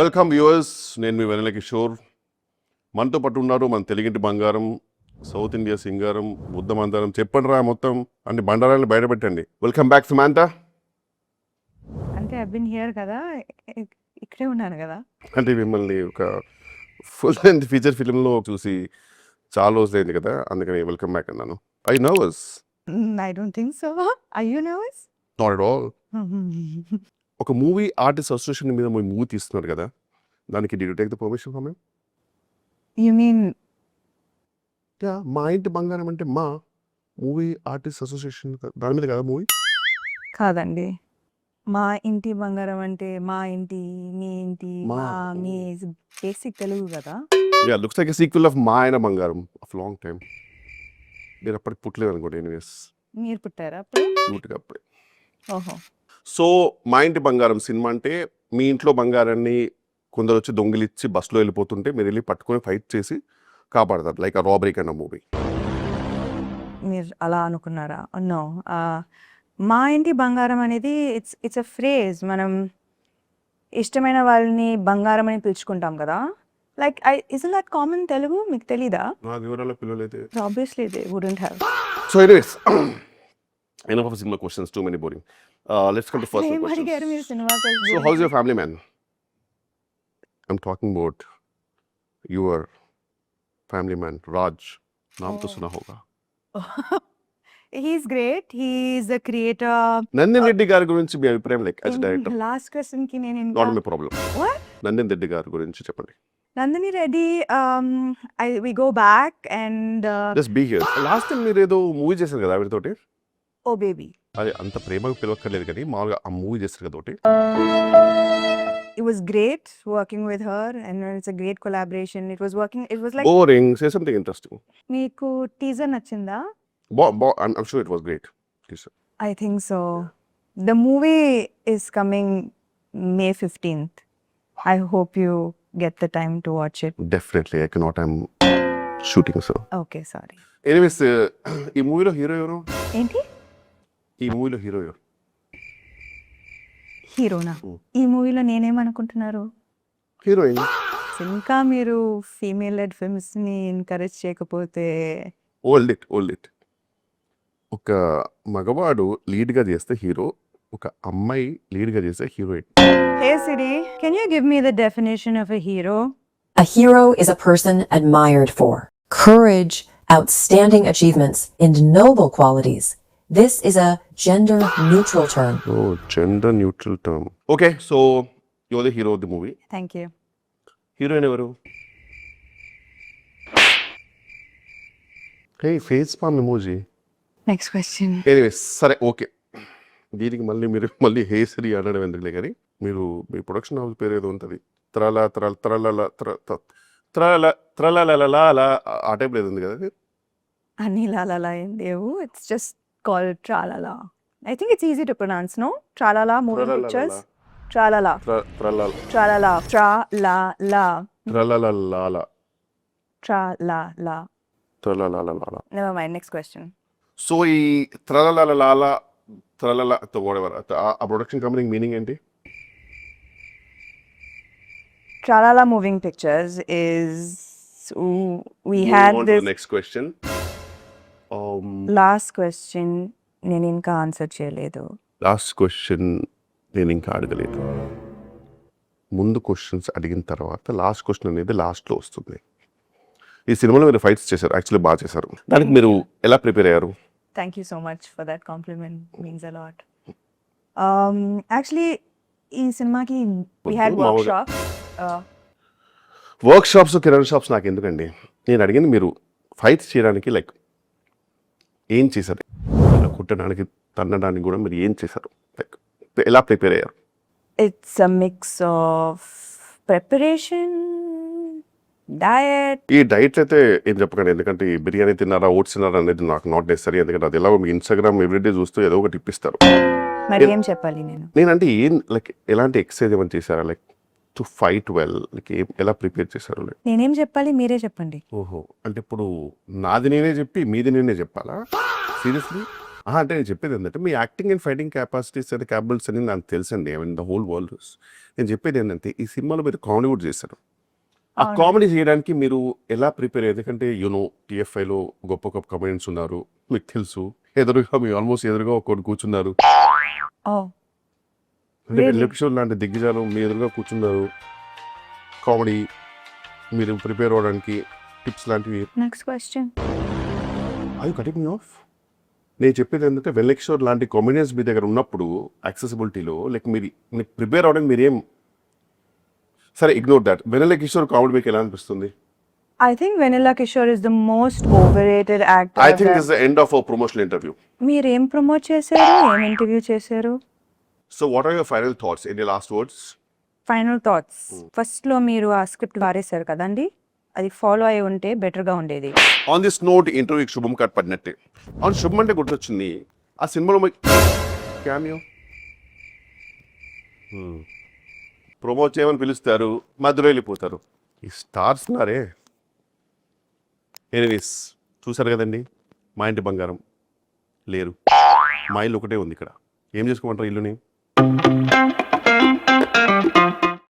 Welcome viewers, నేను మీ వెన్నెల కిషోర్. మనతో పాటు ఉన్నారు మన తెలుగింటి బంగారం, సౌత్ ఇండియా సింగారం, బుద్ధ మందారం, చెప్పండి రా మొత్తం అన్ని బండారాన్ని బయటపెట్టండి. Welcome back Samantha. అంటే ఐ బిన్ హియర్ కదా, ఇక్కడే ఉన్నాను కదా. అంటే మిమ్మల్ని ఒక ఫుల్ లెంత్ ఫీచర్ ఫిల్మ్లో చూసి చాలా రోజులైంది కదా, అందుకని వెల్కమ్ బ్యాక్ అన్నాను. I nervous? I don't think so. I you nervous? Not at all. ఒక మూవీ ఆర్టిస్ట్ అసోసియేషన్ మీద మూవీ తీస్తున్నారు కదా, దానికి did you take the permission from him? You mean మా ఇంటి బంగారం అంటే మా మూవీ ఆర్టిస్ట్ అసోసియేషన్ దాని మీద కదా మూవీ? కాదండి, మా ఇంటి బంగారం అంటే మా ఇంటి, మీ ఇంటి, మా. మా మీ బేసిక్ తెలుగు కదా. Yeah, looks like a sequel of మా ఆయన బంగారం ఆఫ్ లాంగ్ టైమ్. మీరు అప్పటికి పుట్టలేదు అనుకోండి. ఎనీవేస్, మీరు పుట్టారా అప్పుడు? క్యూట్గా అప్పుడే. ఓహో. సో మా ఇంటి బంగారం సినిమా అంటే మీ ఇంట్లో బంగారాన్ని కొందరు వచ్చి దొంగిలిచ్చి బస్సులో వెళ్ళిపోతుంటే మీరు వెళ్ళి పట్టుకొని ఫైట్ చేసి కాపాడతారు, లైక్ ఆ రాబరీ కన్నా మూవీ. మీరు అలా అనుకున్నారా? నో. మా ఇంటి బంగారం అనేది ఇట్స్ అ ఫ్రేజ్. మనం ఇష్టమైన వాళ్ళని బంగారం అని పిలుచుకుంటాం కదా. Like isn't that common Telugu? మీకు తెలీదా? నా వివరాల పిల్లలు అయితే obviously they wouldn't have. So anyways, enough of cinema questions, too many boring. Let's come to first ఏం questions. అడిగారు మీరు cinema? So how's your family man? I'm talking about your family man, Raj. नाम तो सुना होगा. He's great. He's a creator. నందిన్ Reddy గారి గురించి మీ అభిప్రాయం, like as director? Last question కి నేను not my problem. What? Nandin Reddy గారి గురించి చెప్పండి. Nandini Reddy, we go back and just be here. Last time మీరు ఏదో మూవీ చేశారు కదా ఆవిడతోటి, oh baby. అది అంత ప్రేమగా పిలవక్కర్లేదు కానీ మామూలుగా ఆ మూవీ చేస్తారు కదా ఒకటి. It was great working with her and it's a great collaboration. It was like boring. Say something interesting. మీకు టీజర్ నచ్చిందా? I'm sure it was great. Please, sir. I think so. The movie is coming May 15th. I hope you get the time to watch it. Definitely, I cannot. I'm shooting, sir. Okay, sorry. Anyways, ఈ మూవీలో hero ఎవరు? ఏంటి? ఈ మూవీలో hero ఎవరు? హీరోనా? ఈ మూవీలో నేనేమనుకుంటున్నారు? హీరోయిన్. ఇంకా మీరు ఫీమేల్ లెడ్ ఫిల్మ్స్ ని ఎంకరేజ్ చేయకపోతే ఓల్డ్ ఇట్. ఒక మగవాడు లీడ్గా చేస్తే హీరో, ఒక అమ్మాయి లీడ్గా చేస్తే heroine. Hey Siri, can you give me the definition of a hero? A hero is a person admired for courage, outstanding achievements, and noble qualities. This is a gender-neutral term. Oh, gender neutral term. Okay, so your the hero of the movie. Thank you. Heroine ఎవరు? Hey, face palm emoji. Next question. Anyways, సరే okay. దీనికి మళ్ళీ హేసరి అనడం ఎందుకులే కానీ, మీరు మీ production house పేరు ఏదో ఉంటుంది, త్రలలా ఆ టైప్ లేదు ఉంది కదా. Ani la la la in Devu. It's just called Tralala. I think it's easy to pronounce, no? Tralala moving Tralalala. pictures. Tralala. త్రలలా Tralala. Tralala. త్రలలా Tralala. త్రలలా. Never mind. Next question. So ఈ త్రలలా whatever ఆ production company meaning ఏంటి? Tralala moving pictures is we had this next question. last question. నేను ఇంకా answer చేయలేదు. Last question నేను ఇంకా అడగలేదు. ముందు క్వశ్చన్స్ అడిగిన తర్వాత లాస్ట్ క్వశ్చన్ అనేది లాస్ట్లో వస్తుంది. ఈ సినిమాలో మీరు ఫైట్స్ చేశారు, యాక్చువల్లీ బాగా చేశారు. దానికి మీరు ఎలా ప్రిపేర్ అయ్యారు? Thank you so much for that compliment. Means a lot. Actually, ఈ సినిమాకి we had workshops. Work shops, Kiran shops నాకు ఎందుకండి? నేను అడిగింది మీరు ఫైట్స్ చేయడానికి లైక్ ఏం చేశారు, కుట్టడానికి, తన్నడానికి కూడా మీరు ఏం చేశారు, లైక్ ఎలా ప్రిపేర్ అయ్యారు? It's a mix of preparation, diet. ఈ డైట్ అయితే ఏం చెప్పకండి, ఎందుకంటే ఈ బిర్యానీ తిన్నారా, ఓట్స్ తిన్నారా అనేది నాకు నాట్ నెసరీ. ఎందుకంటే అది ఎలా మీ ఇన్స్టాగ్రామ్ ఎవ్రీడే చూస్తూ ఏదో ఒకటి ఇప్పిస్తారు. మరి ఏం చెప్పాలి నేను? నేనంటే ఏం లైక్ ఎలాంటి ఎక్సర్సైజ్ ఏమైనా చేశారా, like to fight well, like ఎలా ప్రిపేర్ చేశారు? లైక్ నేనేం చెప్పాలి, మీరే చెప్పండి. ఓహో, అంటే ఇప్పుడు నాది నేనే చెప్పి మీది నేనే చెప్పాలా? సీరియస్లీ అంటే నేను చెప్పేది ఏంటంటే మీ acting and fighting capacities and capabilities అని నాకు తెలుసండి. I mean the whole world. నేను చెప్పేది ఏంటంటే ఈ సినిమాలో మీరు కామెడీ కూడా చేశారు. ఆ అవును. కామెడీ చేయడానికి మీరు ఎలా ప్రిపేర్ అయ్యారు? ఎందుకంటే టీఎఫ్ఐలో గొప్ప గొప్ప కమెడియన్స్ ఉన్నారు, మీకు తెలుసు. ఎదురుగా మీ ఆల్మోస్ట్ ఎదురుగా ఒకటి కూర్చున్నారు. ఓ అంటే Really? ఎపిసోడ్ లాంటి దిగ్గజాలు మీ ఎదురుగా కూర్చున్నారు. కామెడీ మీరు ప్రిపేర్ అవ్వడానికి టిప్స్ లాంటివి. Next question. అవి కటింగ్ మీ ఆఫ్. నేను చెప్పేది ఏంటంటే వెల్లకిషోర్ లాంటి కామెడియన్స్ మీ దగ్గర ఉన్నప్పుడు యాక్సెసిబిలిటీలో లైక్ మీరు ప్రిపేర్ అవ్వడానికి మీరేం సరే ignore that. Vennela Kishore comedy మీకు ఎలా అనిపిస్తుంది? I think Vanilla Kishore is the most overrated actor. I think this the end of our promotional interview. మీరు ఏం ప్రమోట్ చేశారు, ఏం ఇంటర్వ్యూ చేశారు? So what are your final thoughts? Any last words? Final thoughts. ఫస్ట్లో మీరు ఆ script వారేశారు కదండి, అది ఫాలో అయి ఉంటే బెటర్గా ఉండేది. ఆన్ దిస్ నోట్ ఇంటర్వ్యూకి శుభం కట్ పడినట్టే. అవును, శుభం అంటే గుర్తొచ్చింది, ఆ సినిమాలో క్యామియో ప్రమోట్ చేయమని పిలుస్తారు, మధ్యలో వెళ్ళిపోతారు. ఈ స్టార్స్ నారే. ఎనీవేస్ చూసారు కదండి, మా ఇంటి బంగారం లేరు, మా ఇల్లు ఒకటే ఉంది ఇక్కడ. ఏం చేసుకోమంటారు ఇల్లుని?